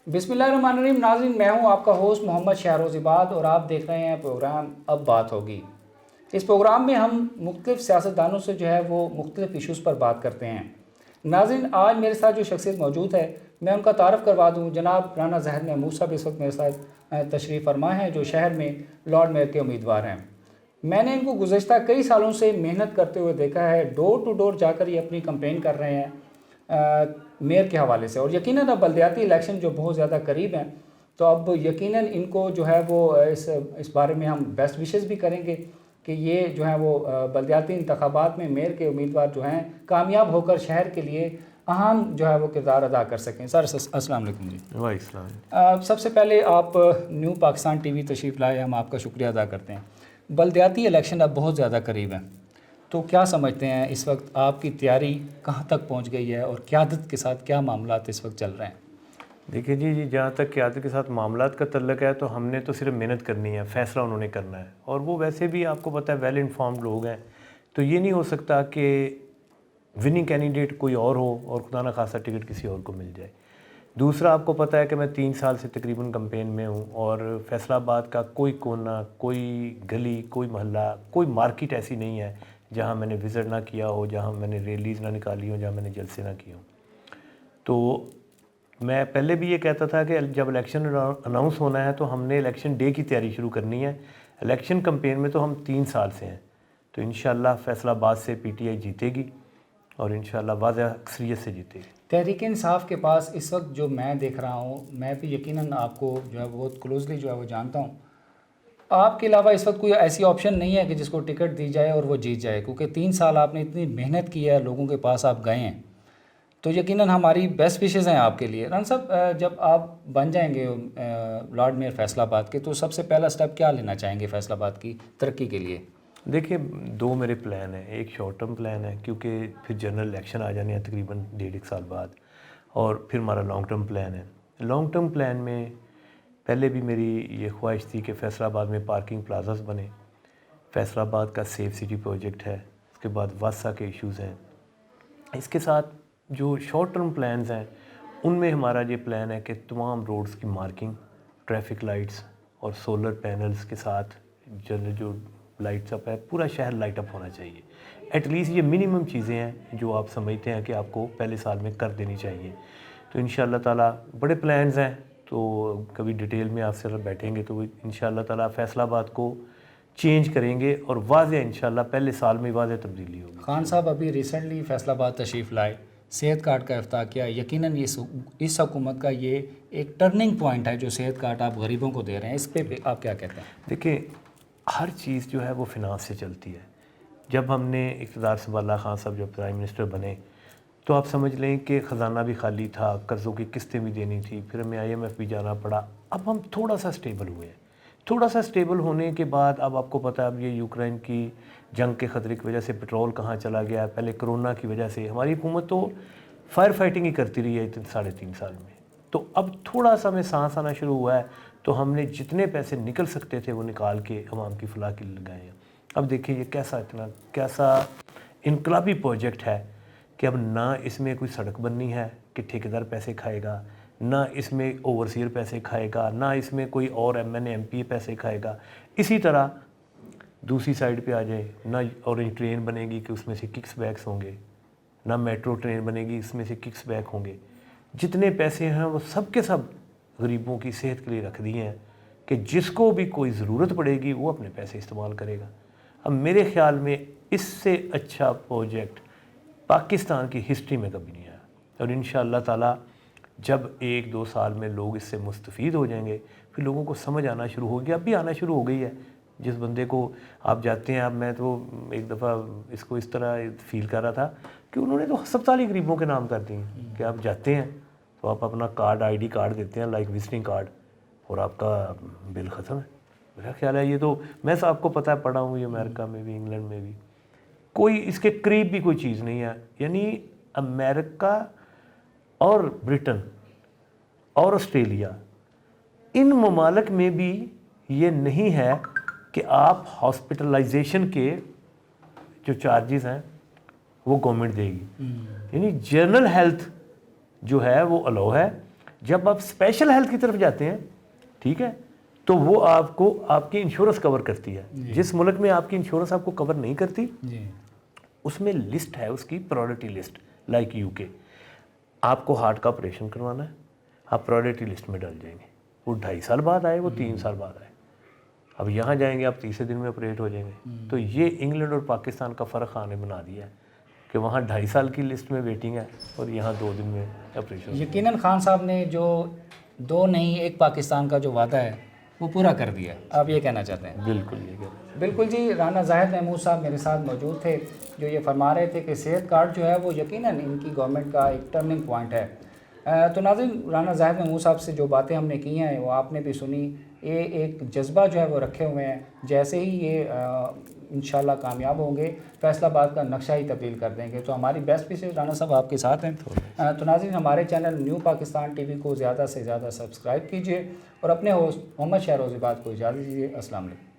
बिस्मिल्लाहिर्रहमानिर्रहीम। नाज़रीन, मैं हूं आपका होस्ट मोहम्मद शहरोज़ इबाद और आप देख रहे हैं प्रोग्राम अब बात होगी। इस प्रोग्राम में हम मुख्तलिफ़ सियासतदानों से जो है वो मुख्तलिफ़ इशूज़ पर बात करते हैं। नाज़रीन, आज मेरे साथ जो शख्सियत मौजूद है मैं उनका तारफ़ करवा दूँ। जनाब राना ज़हर महमूद साहब इस वक्त मेरे साथ तशरीफ़ फरमा हैं, जो शहर में लॉर्ड मेयर के उम्मीदवार हैं। मैंने इनको गुज़श्ता कई सालों से मेहनत करते हुए देखा है। डोर टू डोर जाकर ये अपनी कंपेन कर रहे हैं मेयर के हवाले से, और यकीनन अब बल्दियाती इलेक्शन जो बहुत ज़्यादा करीब हैं, तो अब यकीनन इनको जो है वो इस बारे में हम बेस्ट विशेस भी करेंगे कि ये जो है वो बल्दियाती इंतखाबात में मेयर के उम्मीदवार जो हैं कामयाब होकर शहर के लिए अहम जो है वो किरदार अदा कर सकें। सर अस्सलाम वालेकुम जी। वाह। सबसे पहले आप न्यू पाकिस्तान टीवी तशरीफ़ लाए, हम आपका शुक्रिया अदा करते हैं। बल्दियाती इलेक्शन अब बहुत ज़्यादा करीब हैं, तो क्या समझते हैं इस वक्त आपकी तैयारी कहाँ तक पहुँच गई है और क़यादत के साथ क्या मामलात इस वक्त चल रहे हैं? देखिए जी, जहाँ तक क़यादत के साथ मामलात का तल्लुक़ है तो हमने तो सिर्फ मेहनत करनी है, फ़ैसला उन्होंने करना है। और वो वैसे भी आपको पता है वेल इन्फॉर्म्ड लोग हैं, तो ये नहीं हो सकता कि विनिंग कैंडिडेट कोई और हो और खुदा न खासा टिकट किसी और को मिल जाए। दूसरा, आपको पता है कि मैं 3 साल से तकरीबन कैंपेन में हूँ और फैसलाबाद का कोई कोना, कोई गली, कोई मोहल्ला, कोई मार्केट ऐसी नहीं है जहाँ मैंने विज़िट ना किया हो, जहाँ मैंने रैलीज़ ना निकाली हो, जहाँ मैंने जलसे ना किए हों। तो मैं पहले भी ये कहता था कि जब इलेक्शन अनाउंस होना है तो हमने इलेक्शन डे की तैयारी शुरू करनी है। इलेक्शन कैंपेन में तो हम 3 साल से हैं, तो इंशाल्लाह फैसलाबाद से पीटीआई जीतेगी और इंशाल्लाह वाज़ह अक्सरियत से जीतेगी। तहरीक इंसाफ के पास इस वक्त जो मैं देख रहा हूँ, मैं भी यकीनन आपको जो है बहुत क्लोजली जो है वो जानता हूँ, आपके अलावा इस वक्त कोई ऐसी ऑप्शन नहीं है कि जिसको टिकट दी जाए और वो जीत जाए, क्योंकि 3 साल आपने इतनी मेहनत की है, लोगों के पास आप गए हैं, तो यकीनन हमारी बेस्ट विशेज़ हैं आपके लिए। राना साहब, जब आप बन जाएंगे लॉर्ड मेयर फैसलाबाद के, तो सबसे पहला स्टेप क्या लेना चाहेंगे फैसलाबाद की तरक्की के लिए? देखिए, 2 मेरे प्लान हैं। एक शॉर्ट टर्म प्लान है क्योंकि फिर जनरल इलेक्शन आ जाने हैं तकरीबन 1.5 साल बाद, और फिर हमारा लॉन्ग टर्म प्लान है। लॉन्ग टर्म प्लान में पहले भी मेरी ये ख्वाहिश थी कि फैसलाबाद में पार्किंग प्लाजास बने, फैसलाबाद का सेफ सिटी प्रोजेक्ट है, उसके बाद वासा के इश्यूज़ हैं। इसके साथ जो शॉर्ट टर्म प्लान्स हैं उनमें हमारा ये प्लान है कि तमाम रोड्स की मार्किंग, ट्रैफिक लाइट्स और सोलर पैनल्स के साथ जनरल जो लाइट्स अप है, पूरा शहर लाइट अप होना चाहिए। एटलीस्ट ये मिनिमम चीज़ें हैं जो आप समझते हैं कि आपको पहले साल में कर देनी चाहिए। तो इंशाअल्लाह ताला बड़े प्लान्स हैं, तो कभी डिटेल में आपसे अगर बैठेंगे तो इंशाअल्लाह ताला फैसलाबाद को चेंज करेंगे और वाज़े इंशाअल्लाह पहले साल में वाज़े तब्दीली होगी। खान साहब अभी रिसेंटली फैसलाबाद तशरीफ़ लाए, सेहत कार्ड का इफ्ताह किया। यकीनन ये इस हुकूमत का ये एक टर्निंग पॉइंट है जो सेहत कार्ड आप गरीबों को दे रहे हैं, इस पे आप क्या कहते हैं? देखिए, हर चीज़ जो है वो फिनांस से चलती है। जब हमने इक़्तिदार संभाला, खान साहब जब प्राइम मिनिस्टर बने, तो आप समझ लें कि ख़जाना भी खाली था, कर्ज़ों की किस्तें भी देनी थी, फिर हमें IMF भी जाना पड़ा। अब हम थोड़ा सा स्टेबल हुए हैं। थोड़ा सा स्टेबल होने के बाद अब आपको पता है, अब ये यूक्रेन की जंग के ख़तरे की वजह से पेट्रोल कहाँ चला गया, पहले कोरोना की वजह से हमारी हुकूमत तो फायर फाइटिंग ही करती रही है 3.5 साल में। तो अब थोड़ा सा हमें सांस आना शुरू हुआ है, तो हमने जितने पैसे निकल सकते थे वो निकाल के अवाम की फलाह के लिए लगाए हैं। अब देखिए ये कैसा इनकलाबी प्रोजेक्ट है कि अब ना इसमें कोई सड़क बननी है कि ठेकेदार पैसे खाएगा, ना इसमें ओवरसीयर पैसे खाएगा, ना इसमें कोई और MNA MP पैसे खाएगा। इसी तरह दूसरी साइड पे आ जाए, ना ऑरेंज ट्रेन बनेगी कि उसमें से किक्स बैक्स होंगे, ना मेट्रो ट्रेन बनेगी इसमें से किक्स बैक होंगे। जितने पैसे हैं वो सब के सब गरीबों की सेहत के लिए रख दिए हैं कि जिसको भी कोई ज़रूरत पड़ेगी वो अपने पैसे इस्तेमाल करेगा। अब मेरे ख़्याल में इससे अच्छा प्रोजेक्ट पाकिस्तान की हिस्ट्री में कभी नहीं आया, और इंशाअल्लाह ताला जब 1-2 साल में लोग इससे मुस्तफ़ीद हो जाएंगे, फिर लोगों को समझ आना शुरू होगी। अब भी आना शुरू हो गई है। जिस बंदे को आप जाते हैं, अब मैं तो एक दफ़ा इसको इस तरह फील कर रहा था कि उन्होंने तो अस्पताल ही गरीबों के नाम कर दिए कि आप जाते हैं तो आप अपना कार्ड, ID कार्ड देते हैं, लाइक विजिटिंग कार्ड, और आपका बिल ख़त्म है। मेरा ख्याल है ये तो, मैं आपको पता है, पढ़ा हूँ ये अमेरिका में भी, इंग्लैंड में भी, कोई इसके करीब भी कोई चीज़ नहीं है। यानी अमेरिका और ब्रिटेन और ऑस्ट्रेलिया, इन ममालिक में भी ये नहीं है कि आप हॉस्पिटलाइजेशन के जो चार्जेस हैं वो गवर्नमेंट देगी। यानी जनरल हेल्थ जो है वो अलो है, जब आप स्पेशल हेल्थ की तरफ जाते हैं, ठीक है, तो वो आपको आपकी इंश्योरेंस कवर करती है। जिस मुल्क में आपकी इंश्योरेंस आपको कवर नहीं करती, उसमें लिस्ट है उसकी, प्रायोरिटी लिस्ट, लाइक यूके। आपको हार्ट का ऑपरेशन करवाना है, आप प्रायोरिटी लिस्ट में डाल जाएंगे। वो 2.5 साल बाद आए, वो 3 साल बाद आए। अब यहाँ जाएंगे आप, तीसरे दिन में ऑपरेट हो जाएंगे। तो ये इंग्लैंड और पाकिस्तान का फ़र्क खाने बना दिया है कि वहाँ 2.5 साल की लिस्ट में वेटिंग है और यहाँ 2 दिन में ऑपरेशन। यकीनन खान साहब ने जो 2 नहीं 1 पाकिस्तान का जो वादा है वो पूरा कर दिया, आप ये कहना चाहते हैं? बिल्कुल ये कह बिल्कुल जी। राना जाहिद महमूद साहब मेरे साथ मौजूद थे, जो ये फरमा रहे थे कि सेहत कार्ड जो है वो यकीनन इनकी गवर्नमेंट का एक टर्निंग पॉइंट है। तो नाज़रीन, राना जाहिद महमूद साहब से जो बातें हमने की हैं वो आपने भी सुनी। ये एक जज्बा जो है वो रखे हुए हैं, जैसे ही ये इंशाल्लाह कामयाब होंगे, फैसलाबाद का नक्शा ही तब्दील कर देंगे। तो हमारी बेस्ट विशेज़ राना साहब आपके साथ हैं। तो नाज़रीन, हमारे चैनल न्यू पाकिस्तान टीवी को ज़्यादा से ज़्यादा सब्सक्राइब कीजिए और अपने होस्ट मोहम्मद शहरोज़ इबाद को इजाज़त दीजिए। अस्सलाम वालेकुम।